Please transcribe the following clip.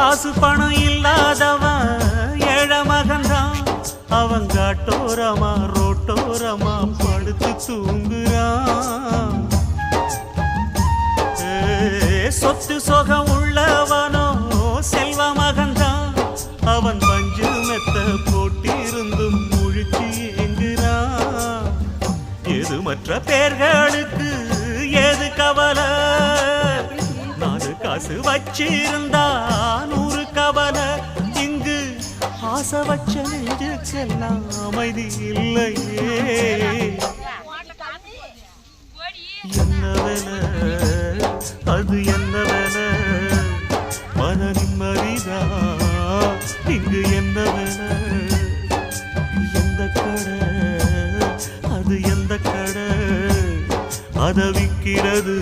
காசு பணம் இல்லாதவன் ஏழ மகன்தான். அவன் காட்டோரமா ரோட்டோரமா படுத்து தூங்குறான். சொத்து சொகம் உள்ளவனோ செல்வ மகன்தான். அவன் பஞ்சு மெத்த போட்டிருந்தும் முழிச்சு ஏங்குறான். எது மற்ற பேர்களுக்கு ஏது கவலை? 4 காசு வச்சிருந்தா 100 கவலை. இங்கு ஆசை வச்ச நெஞ்சுக்கெல்லாம் அமைதி இல்லையே. என்ன வேலை அது என்ன வேலை? மன நிம்மதிதான் இங்கு என்ன வேலை? எந்த கடை அது எந்த கடை? அதை விற்கிறது